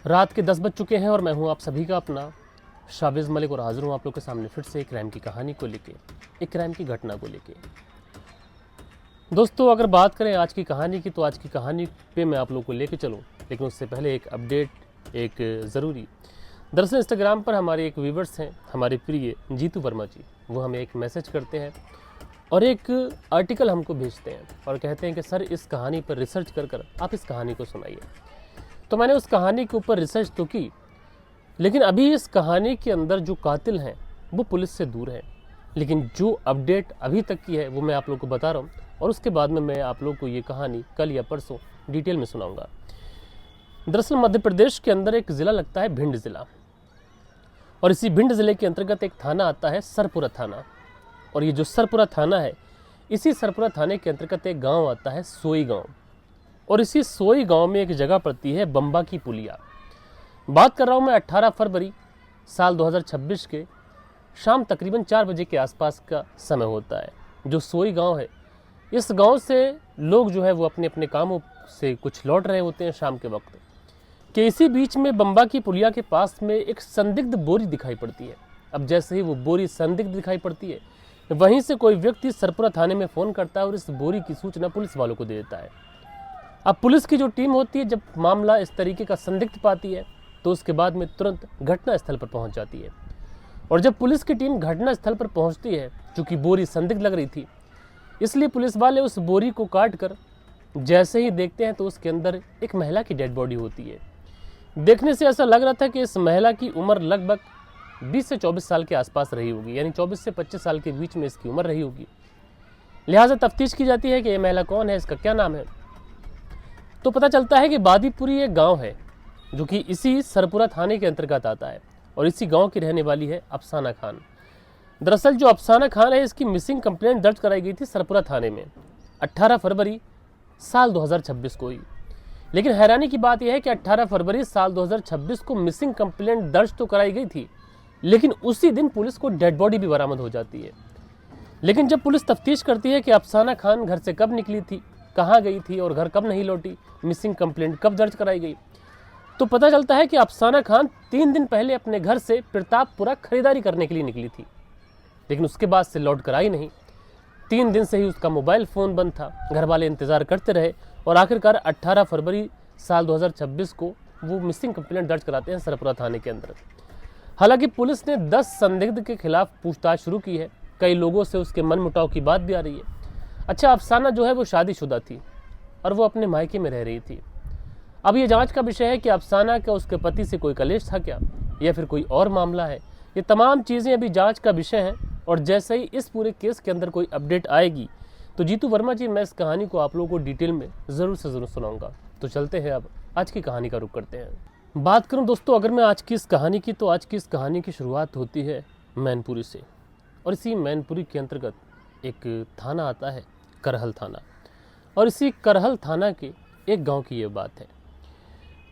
रात के 10 बज चुके हैं और मैं हूं आप सभी का अपना शाबिज़ मलिक और हाजिर हूं आप लोग के सामने फिर से एक क्राइम की कहानी को लेके, एक क्राइम की घटना को लेके। दोस्तों, अगर बात करें आज की कहानी की तो आज की कहानी पे मैं आप लोग को लेके चलूं, लेकिन उससे पहले एक अपडेट, एक ज़रूरी। दरअसल इंस्टाग्राम पर हमारे एक व्यूवर्स हैं, हमारे प्रिय जीतू वर्मा जी। वो हमें एक मैसेज करते हैं और एक आर्टिकल हमको भेजते हैं और कहते हैं कि सर, इस कहानी पर रिसर्च कर आप इस कहानी को सुनाइए। तो मैंने उस कहानी के ऊपर रिसर्च तो की, लेकिन अभी इस कहानी के अंदर जो कातिल हैं वो पुलिस से दूर है। लेकिन जो अपडेट अभी तक की है वो मैं आप लोग को बता रहा हूँ और उसके बाद में मैं आप लोग को ये कहानी कल या परसों डिटेल में सुनाऊंगा। दरअसल मध्य प्रदेश के अंदर एक ज़िला लगता है भिंड ज़िला, और इसी भिंड ज़िले के अंतर्गत एक थाना आता है सरपुरा थाना। और ये जो सरपुरा थाना है, इसी सरपुरा थाने के अंतर्गत एक गाँव आता है सोई गाँव, और इसी सोई गांव में एक जगह पड़ती है बम्बा की पुलिया। बात कर रहा हूं मैं 18 फरवरी साल 2026 के शाम तकरीबन 4 बजे के आसपास का समय होता है। जो सोई गांव है, इस गांव से लोग जो है वो अपने अपने कामों से कुछ लौट रहे होते हैं शाम के वक्त कि इसी बीच में बम्बा की पुलिया के पास में एक संदिग्ध बोरी दिखाई पड़ती है। अब जैसे ही वो बोरी संदिग्ध दिखाई पड़ती है, वहीं से कोई व्यक्ति सरपुरा थाने में फ़ोन करता है और इस बोरी की सूचना पुलिस वालों को दे देता है। अब पुलिस की जो टीम होती है, जब मामला इस तरीके का संदिग्ध पाती है तो उसके बाद में तुरंत घटना स्थल पर पहुंच जाती है। और जब पुलिस की टीम घटना स्थल पर पहुंचती है, चूंकि बोरी संदिग्ध लग रही थी, इसलिए पुलिस वाले उस बोरी को काट कर जैसे ही देखते हैं तो उसके अंदर एक महिला की डेड बॉडी होती है। देखने से ऐसा लग रहा था कि इस महिला की उम्र लगभग 20 से 24 साल के आसपास रही होगी, यानी 24 से 25 साल के बीच में इसकी उम्र रही होगी। लिहाजा तफ्तीश की जाती है कि ये महिला कौन है, इसका क्या नाम है। तो पता चलता है कि बादीपुरी एक गांव है जो कि इसी सरपुरा थाने के अंतर्गत आता है, और इसी गांव की रहने वाली है अफसाना खान। दरअसल जो अफसाना खान है, इसकी मिसिंग कंप्लेंट दर्ज कराई गई थी सरपुरा थाने में 18 फरवरी साल 2026 को ही। लेकिन हैरानी की बात यह है कि 18 फरवरी साल 2026 को मिसिंग कंप्लेंट दर्ज तो कराई गई थी, लेकिन उसी दिन पुलिस को डेड बॉडी भी बरामद हो जाती है। लेकिन जब पुलिस तफ्तीश करती है कि अफसाना खान घर से कब निकली थी, कहाँ गई थी और घर कब नहीं लौटी, मिसिंग कंप्लेंट कब दर्ज कराई गई, तो पता चलता है कि अफसाना खान 3 दिन पहले अपने घर से प्रतापपुरा खरीदारी करने के लिए निकली थी, लेकिन उसके बाद से लौट कर आई नहीं। 3 दिन से ही उसका मोबाइल फ़ोन बंद था। घर वाले इंतज़ार करते रहे और आखिरकार 18 फरवरी साल 2026 को वो मिसिंग कंप्लेंट दर्ज कराते हैं सरपुरा थाने के अंदर। हालांकि पुलिस ने 10 संदिग्ध के खिलाफ पूछताछ शुरू की है। कई लोगों से उसके मनमुटाव की बात भी आ रही है। अच्छा, अफसाना जो है वो शादीशुदा थी और वो अपने मायके में रह रही थी। अब ये जांच का विषय है कि अफसाना का उसके पति से कोई कलेश था क्या, या फिर कोई और मामला है। ये तमाम चीज़ें अभी जांच का विषय हैं, और जैसे ही इस पूरे केस के अंदर कोई अपडेट आएगी तो जीतू वर्मा जी, मैं इस कहानी को आप लोगों को डिटेल में ज़रूर से ज़रूर सुनाऊंगा। तो चलते हैं, अब आज की कहानी का रुख करते हैं। बात करूँ दोस्तों अगर मैं आज की इस कहानी की, तो आज की इस कहानी की शुरुआत होती है मैनपुरी से, और इसी मैनपुरी के अंतर्गत एक थाना आता है करहल थाना, और इसी करहल थाना के एक गांव की ये बात है।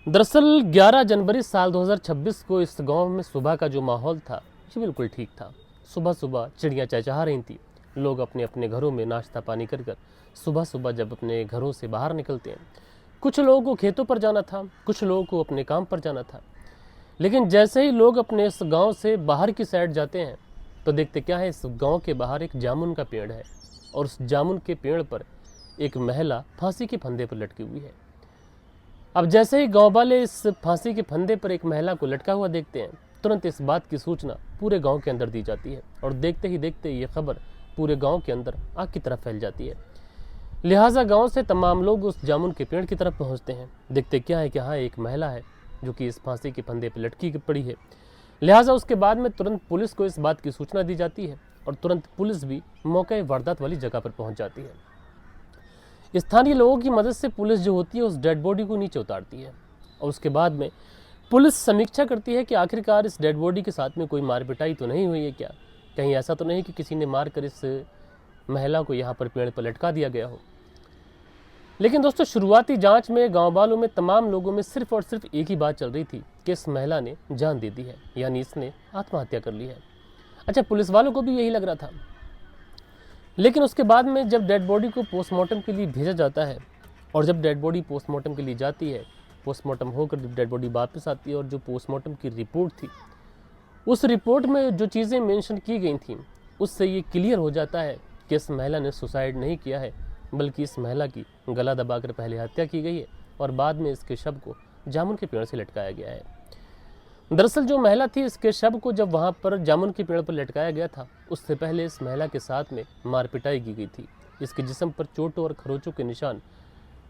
दरअसल 11 जनवरी साल 2026 को इस गांव में सुबह का जो माहौल था ये बिल्कुल ठीक था। सुबह सुबह चिड़ियाँ चहचहा रही थी। लोग अपने अपने घरों में नाश्ता पानी कर कर सुबह सुबह जब अपने घरों से बाहर निकलते हैं, कुछ लोगों को खेतों पर जाना था, कुछ लोगों को अपने काम पर जाना था। लेकिन जैसे ही लोग अपने इस गाँव से बाहर की साइड जाते हैं तो देखते क्या है, इस गाँव के बाहर एक जामुन का पेड़ है, और उस जामुन के पेड़ पर एक महिला फांसी के फंदे पर लटकी हुई है। अब जैसे ही गांव वाले इस फांसी के फंदे पर एक महिला को लटका हुआ देखते हैं, तुरंत इस बात की सूचना पूरे गांव के अंदर दी जाती है, और देखते ही देखते ये खबर पूरे गांव के अंदर आग की तरफ फैल जाती है। लिहाजा गांव से तमाम लोग उस जामुन के पेड़ की तरफ पहुंचते हैं। देखते क्या है कि हाँ, एक महिला है जो कि इस फांसी के फंदे पर लटकी पड़ी है। लिहाजा उसके बाद में तुरंत पुलिस को इस बात की सूचना दी जाती है, और तुरंत पुलिस भी मौके वारदात वाली जगह पर पहुंच जाती है। स्थानीय लोगों की मदद से पुलिस जो होती है उस डेड बॉडी को नीचे उतारती है, और उसके बाद में पुलिस समीक्षा करती है कि आखिरकार इस डेड बॉडी के साथ में कोई मार पिटाई तो नहीं हुई है क्या, कहीं ऐसा तो नहीं कि किसी ने मार कर इस महिला को यहाँ पर पेड़ पर लटका दिया गया हो। लेकिन दोस्तों, शुरुआती जांच में गांव वालों में, तमाम लोगों में सिर्फ और सिर्फ एक ही बात चल रही थी कि इस महिला ने जान दे दी है, यानी इसने आत्महत्या कर ली है। अच्छा, पुलिस वालों को भी यही लग रहा था। लेकिन उसके बाद में जब डेड बॉडी को पोस्टमार्टम के लिए भेजा जाता है, और जब डेड बॉडी पोस्टमार्टम के लिए जाती है पोस्टमार्टम होकर डेड बॉडी वापस आती है और जो पोस्टमार्टम की रिपोर्ट थी उस रिपोर्ट में जो चीज़ें मेंशन की गई थी उससे ये क्लियर हो जाता है कि इस महिला ने सुसाइड नहीं किया है, बल्कि इस महिला की गला दबाकर पहले हत्या की गई है और बाद में इसके शव को जामुन के पेड़ से लटकाया गया है। दरअसल जो महिला थी इसके शव को जब वहाँ पर जामुन के पेड़ पर लटकाया गया था उससे पहले इस महिला के साथ में मार पिटाई की गई थी। इसके जिस्म पर चोटों और खरोचों के निशान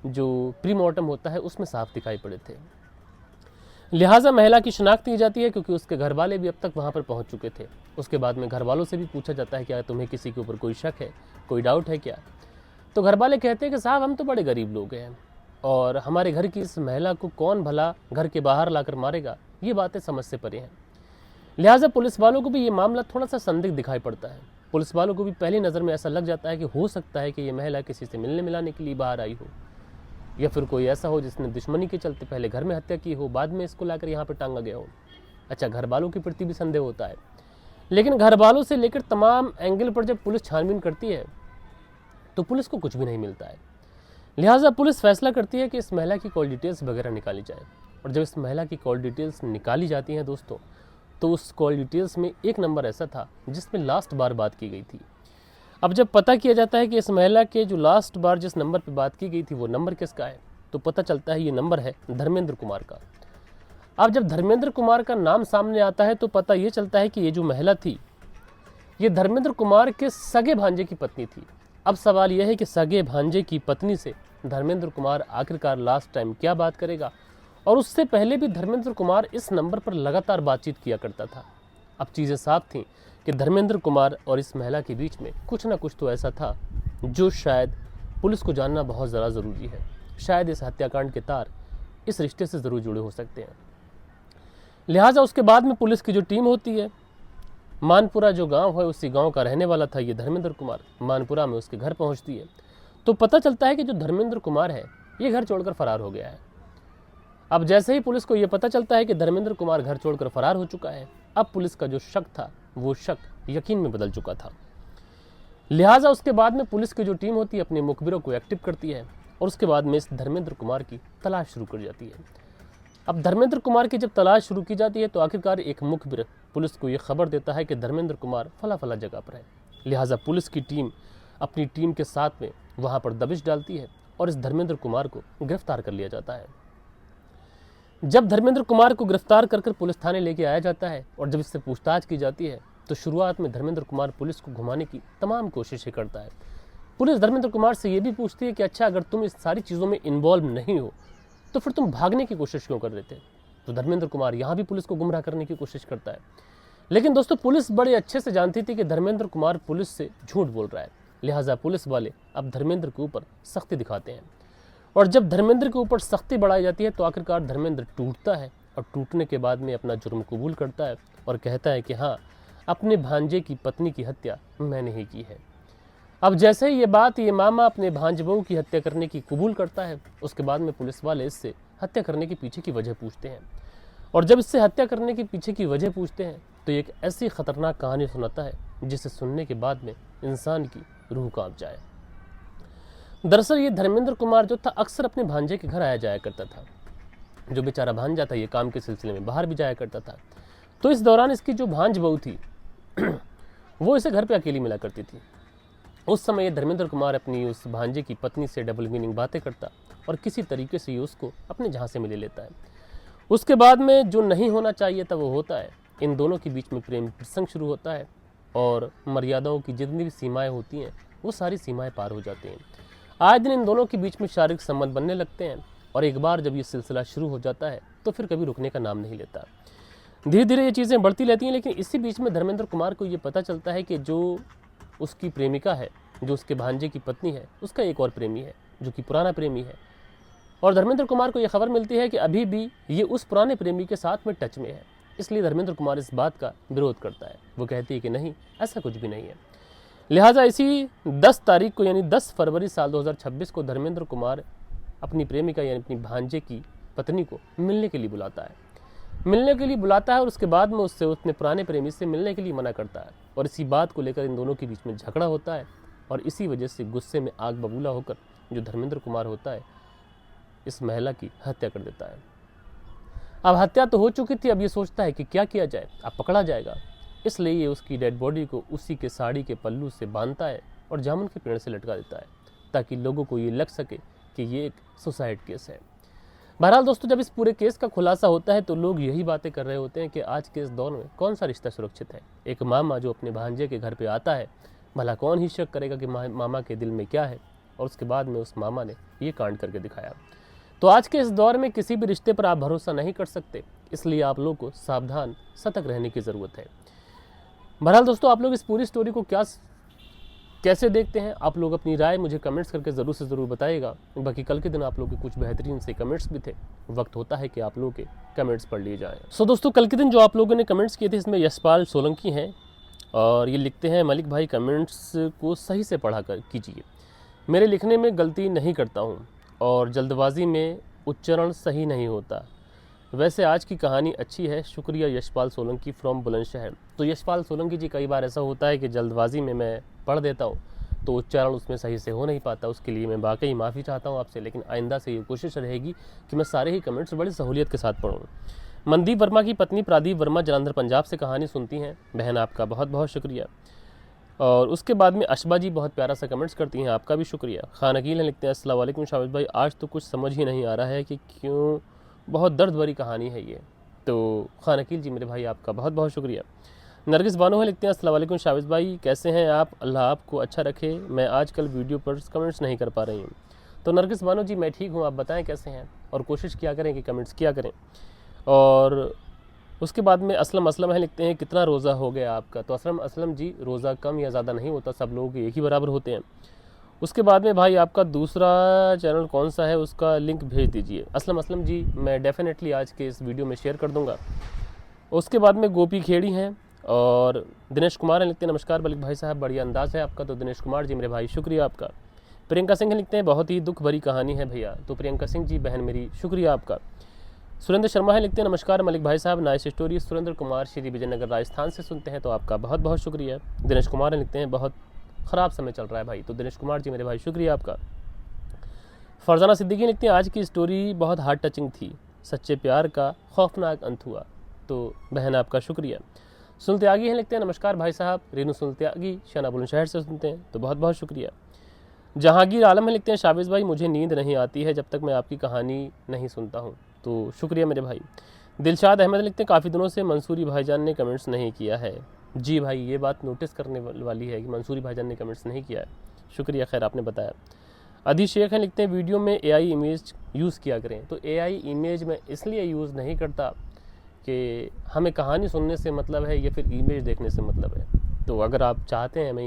जो प्रीमॉर्टम होता है उसमें साफ दिखाई पड़े थे। लिहाजा महिला की शिनाख्त की जाती है क्योंकि उसके घर वाले भी अब तक वहाँ पर पहुँच चुके थे। उसके बाद में घर वालों से भी पूछा जाता है क्या तुम्हें किसी के ऊपर कोई शक है, कोई डाउट है क्या? तो घर वाले कहते हैं कि साहब हम तो बड़े गरीब लोग हैं और हमारे घर की इस महिला को कौन भला घर के बाहर लाकर मारेगा, ये बातें समझ से परे हैं। लिहाजा पुलिस वालों को भी ये मामला थोड़ा सा संदिग्ध दिखाई पड़ता है। पुलिस वालों को भी पहली नज़र में ऐसा लग जाता है कि हो सकता है कि ये महिला किसी से मिलने मिलाने के लिए बाहर आई हो, या फिर कोई ऐसा हो जिसने दुश्मनी के चलते पहले घर में हत्या की हो, बाद में इसको लाकर यहाँ पर टांगा गया हो। अच्छा, घर वालों के प्रति भी संदेह होता है, लेकिन घर वालों से लेकर तमाम एंगल पर जब पुलिस छानबीन करती है तो पुलिस को कुछ भी नहीं मिलता है। लिहाजा पुलिस फैसला करती है कि इस महिला की कॉल डिटेल्स वगैरह निकाली जाए। और जब इस महिला की कॉल डिटेल्स निकाली जाती हैं दोस्तों, तो उस कॉल डिटेल्स में एक नंबर ऐसा था जिसमें लास्ट बार बात की गई थी। अब जब पता किया जाता है कि इस महिला के जो लास्ट बार जिस नंबर पर बात की गई थी वो नंबर किसका है, तो पता चलता है ये नंबर है धर्मेंद्र कुमार का। अब जब धर्मेंद्र कुमार का नाम सामने आता है तो पता ये चलता है कि ये जो महिला थी ये धर्मेंद्र कुमार के सगे भांजे की पत्नी थी। अब सवाल यह है कि सगे भांजे की पत्नी से धर्मेंद्र कुमार आखिरकार लास्ट टाइम क्या बात करेगा, और उससे पहले भी धर्मेंद्र कुमार इस नंबर पर लगातार बातचीत किया करता था। अब चीज़ें साफ थीं कि धर्मेंद्र कुमार और इस महिला के बीच में कुछ ना कुछ तो ऐसा था जो शायद पुलिस को जानना बहुत ज़्यादा ज़रूरी है। शायद इस हत्याकांड के तार इस रिश्ते से ज़रूर जुड़े हो सकते हैं। लिहाजा उसके बाद में पुलिस की जो टीम होती है, मानपुरा जो गांव है उसी गांव का रहने वाला था ये धर्मेंद्र कुमार, मानपुरा में उसके घर पहुंचती है तो पता चलता है कि जो धर्मेंद्र कुमार है ये घर छोड़कर फरार हो गया है। अब जैसे ही पुलिस को ये पता चलता है कि धर्मेंद्र कुमार घर छोड़कर फरार हो चुका है, अब पुलिस का जो शक था वो शक यकीन में बदल चुका था। लिहाजा उसके बाद में पुलिस की जो टीम होती है अपने मुखबिरों को एक्टिव करती है और उसके बाद में इस धर्मेंद्र कुमार की तलाश शुरू कर जाती है। अब धर्मेंद्र कुमार की जब तलाश शुरू की जाती है तो आखिरकार एक मुखबिर पुलिस को ये खबर देता है कि धर्मेंद्र कुमार फला फला जगह पर है। लिहाजा पुलिस की टीम अपनी टीम के साथ में वहाँ पर दबिश डालती है और इस धर्मेंद्र कुमार को गिरफ्तार कर लिया जाता है। जब धर्मेंद्र कुमार को गिरफ्तार कर पुलिस थाने लेके आया जाता है और जब इससे पूछताछ की जाती है तो शुरुआत में धर्मेंद्र कुमार पुलिस को घुमाने की तमाम कोशिशें करता है। पुलिस धर्मेंद्र कुमार से ये भी पूछती है कि अच्छा, अगर तुम इस सारी चीज़ों में इन्वॉल्व नहीं हो तो फिर तुम भागने की कोशिश क्यों कर रहे थे? तो धर्मेंद्र कुमार यहाँ भी पुलिस को गुमराह करने की कोशिश करता है। लेकिन दोस्तों पुलिस बड़े अच्छे से जानती थी कि धर्मेंद्र कुमार पुलिस से झूठ बोल रहा है। लिहाजा पुलिस वाले अब धर्मेंद्र के ऊपर सख्ती दिखाते हैं और जब धर्मेंद्र के ऊपर सख्ती बढ़ाई जाती है तो आखिरकार धर्मेंद्र टूटता है और टूटने के बाद में अपना जुर्म कबूल करता है और कहता है कि हाँ, अपने भांजे की पत्नी की हत्या मैंने ही की है। अब जैसे ही ये मामा अपने भांज बहू की हत्या करने की कबूल करता है, उसके बाद में पुलिस वाले इससे हत्या करने के पीछे की वजह पूछते हैं और जब इससे हत्या करने के पीछे की वजह पूछते हैं तो एक ऐसी खतरनाक कहानी सुनाता है जिसे सुनने के बाद में इंसान की रूह कांप जाए। दरअसल ये धर्मेंद्र कुमार जो था अक्सर अपने भांजे के घर आया जाया करता था। जो बेचारा भांजा था ये काम के सिलसिले में बाहर भी जाया करता था। तो इस दौरान इसकी जो भांज बहू थी वो इसे घर पे अकेली मिला करती थी। उस समय ये धर्मेंद्र कुमार अपनी उस भांजे की पत्नी से डबल मीनिंग बातें करता और किसी तरीके से ये उसको अपने जहाँ से मिले लेता है। उसके बाद में जो नहीं होना चाहिए था वो होता है। इन दोनों के बीच में प्रेम प्रसंग शुरू होता है और मर्यादाओं की जितनी भी सीमाएं होती हैं वो सारी सीमाएं पार हो जाती हैं। आए दिन इन दोनों के बीच में शारीरिक संबंध बनने लगते हैं और एक बार जब ये सिलसिला शुरू हो जाता है तो फिर कभी रुकने का नाम नहीं लेता। धीरे धीरे ये चीज़ें बढ़ती रहती हैं, लेकिन इसी बीच में धर्मेंद्र कुमार को ये पता चलता है कि जो उसकी प्रेमिका है, जो उसके भांजे की पत्नी है, उसका एक और प्रेमी है जो कि पुराना प्रेमी है। और धर्मेंद्र कुमार को यह खबर मिलती है कि अभी भी ये उस पुराने प्रेमी के साथ में टच में है। इसलिए धर्मेंद्र कुमार इस बात का विरोध करता है। वो कहती है कि नहीं, ऐसा कुछ भी नहीं है। लिहाजा इसी 10 तारीख को यानी 10 फरवरी साल 2026 को धर्मेंद्र कुमार अपनी प्रेमिका यानी अपनी भांजे की पत्नी को मिलने के लिए बुलाता है और उसके बाद में उससे अपने पुराने प्रेमी से मिलने के लिए मना करता है। और इसी बात को लेकर इन दोनों के बीच में झगड़ा होता है और इसी वजह से गुस्से में आग बबूला होकर जो धर्मेंद्र कुमार होता है इस महिला की हत्या कर देता है। अब हत्या तो हो चुकी थी, अब ये सोचता है कि क्या किया जाए, अब पकड़ा जाएगा, इसलिए ये उसकी डेड बॉडी को उसी के साड़ी के पल्लू से बांधता है और जामुन के पेड़ से लटका देता है ताकि लोगों को ये लग सके कि ये एक सुसाइड केस है। बहरहाल दोस्तों, जब इस पूरे केस का खुलासा होता है तो लोग यही बातें कर रहे होते हैं कि आज के इस दौर में कौन सा रिश्ता सुरक्षित है। एक मामा जो अपने भांजे के घर पे आता है, भला कौन ही शक करेगा कि मामा के दिल में क्या है, और उसके बाद में उस मामा ने ये कांड करके दिखाया। तो आज के इस दौर में किसी भी रिश्ते पर आप भरोसा नहीं कर सकते, इसलिए आप लोग को सावधान सतर्क रहने की ज़रूरत है। बहरहाल दोस्तों, आप लोग इस पूरी स्टोरी को कैसे देखते हैं, आप लोग अपनी राय मुझे कमेंट्स करके ज़रूर से ज़रूर बताइएगा। बाकी कल के दिन आप लोग के कुछ बेहतरीन से कमेंट्स भी थे, वक्त होता है कि आप लोगों के कमेंट्स पढ़ लिए जाएँ। सो दोस्तों, कल के दिन जो आप लोगों ने कमेंट्स किए थे, इसमें यशपाल सोलंकी हैं और ये लिखते हैं, मलिक भाई कमेंट्स को सही से पढ़ा कर कीजिए, मेरे लिखने में गलती नहीं करता हूँ और जल्दबाजी में उच्चारण सही नहीं होता। वैसे आज की कहानी अच्छी है, शुक्रिया यशपाल सोलंकी फ्रॉम बुलंदशहर। तो यशपाल सोलंकी जी, कई बार ऐसा होता है कि जल्दबाजी में मैं पढ़ देता हूँ तो उच्चारण उसमें सही से हो नहीं पाता, उसके लिए मैं वाकई माफ़ी चाहता हूँ आपसे, लेकिन आइंदा से ये कोशिश रहेगी कि मैं सारे ही कमेंट्स बड़ी सहूलियत के साथ पढ़ूँ। मनदीप वर्मा की पत्नी प्रादीप वर्मा जलंधर पंजाब से कहानी सुनती हैं, बहन आपका बहुत बहुत शुक्रिया। और उसके बाद में अशबा जी बहुत प्यारा सा कमेंट्स करती हैं, आपका भी शुक्रिया। खान अकील हैं, लिखते हैं अस्सलाम वालेकुम शाबिश भाई, आज तो कुछ समझ ही नहीं आ रहा है कि क्यों, बहुत दर्द भरी कहानी है ये। तो खान अकील जी मेरे भाई, आपका बहुत बहुत शुक्रिया। नरगिस बानो है, लिखते हैं अस्सलाम वालेकुम शाबिश भाई, कैसे हैं आप, अल्लाह आपको अच्छा रखे, मैं आजकल वीडियो पर कमेंट्स नहीं कर पा रही हूँ। तो नरगिस बानो जी, मैं ठीक हूँ, आप बताएं कैसे हैं, और कोशिश किया करें कि कमेंट्स किया करें। और उसके बाद में असलम है, लिखते हैं कितना रोज़ा हो गया आपका। तो असलम जी, रोज़ा कम या ज़्यादा नहीं होता, सब लोग एक ही बराबर होते हैं। उसके बाद में भाई आपका दूसरा चैनल कौन सा है, उसका लिंक भेज दीजिए। असलम जी, मैं डेफिनेटली आज के इस वीडियो में शेयर कर दूंगा। उसके बाद में गोपी खेड़ी हैं और दिनेश कुमार हैं, लिखते हैं नमस्कार मलिक भाई साहब, बढ़िया अंदाज़ है आपका। तो दिनेश कुमार जी मेरे भाई, शुक्रिया आपका। प्रियंका सिंह लिखते हैं, बहुत ही दुख भरी कहानी है भैया। तो प्रियंका सिंह जी बहन मेरी, शुक्रिया आपका। सुरेंद्र शर्मा है, लिखते हैं नमस्कार मलिक भाई साहब, नाइस स्टोरी। सुरेंद्र कुमार श्री विजयनगर राजस्थान से सुनते हैं, तो आपका बहुत बहुत शुक्रिया। दिनेश कुमार है, लिखते हैं बहुत ख़राब समय चल रहा है भाई। तो दिनेश कुमार जी मेरे भाई, शुक्रिया आपका। फरजाना सिद्दीकी लिखते हैं, आज की स्टोरी बहुत हार्ट टचिंग थी, सच्चे प्यार का खौफनाक अंत हुआ। तो बहन आपका शुक्रिया। सुन त्यागी हैं, लिखते हैं नमस्कार भाई साहब, रेनू सुन त्यागी शाना बुलंदशहर से सुनते हैं, तो बहुत बहुत शुक्रिया। जहांगीर आलम है, लिखते हैं शाबिश भाई, मुझे नींद नहीं आती है जब तक मैं आपकी कहानी नहीं सुनता हूँ। तो शुक्रिया मेरे भाई। दिलशाद अहमद लिखते हैं, काफ़ी दिनों से मंसूरी भाईजान ने कमेंट्स नहीं किया है। जी भाई, ये बात नोटिस करने वाली है कि मंसूरी भाईजान ने कमेंट्स नहीं किया है, शुक्रिया, खैर आपने बताया। अदी शेख हैं, लिखते हैं वीडियो में एआई इमेज यूज़ किया करें। तो एआई इमेज में इसलिए यूज़ नहीं करता कि हमें कहानी सुनने से मतलब है या फिर इमेज देखने से मतलब है। तो अगर आप चाहते हैं मैं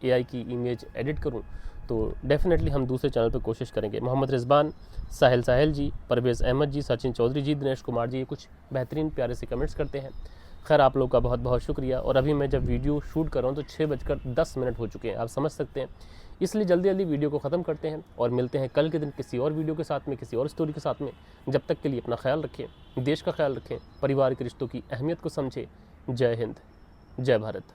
एआई की इमेज एडिट करूं तो डेफिनेटली हम दूसरे चैनल पर कोशिश करेंगे। मोहम्मद रिजवान, साहिल जी, परवेज़ अहमद जी, सचिन चौधरी जी, दिनेश कुमार जी, ये कुछ बेहतरीन प्यारे से कमेंट्स करते हैं। खैर आप लोग का बहुत बहुत शुक्रिया। और अभी मैं जब वीडियो शूट कर रहा हूँ तो 6:10 हो चुके हैं, आप समझ सकते हैं, इसलिए जल्दी जल्दी वीडियो को ख़त्म करते हैं और मिलते हैं कल के दिन किसी और वीडियो के साथ में, किसी और स्टोरी के साथ में। जब तक के लिए अपना ख्याल रखें, देश का ख्याल रखें, परिवार के रिश्तों की अहमियत को समझें। जय हिंद, जय भारत।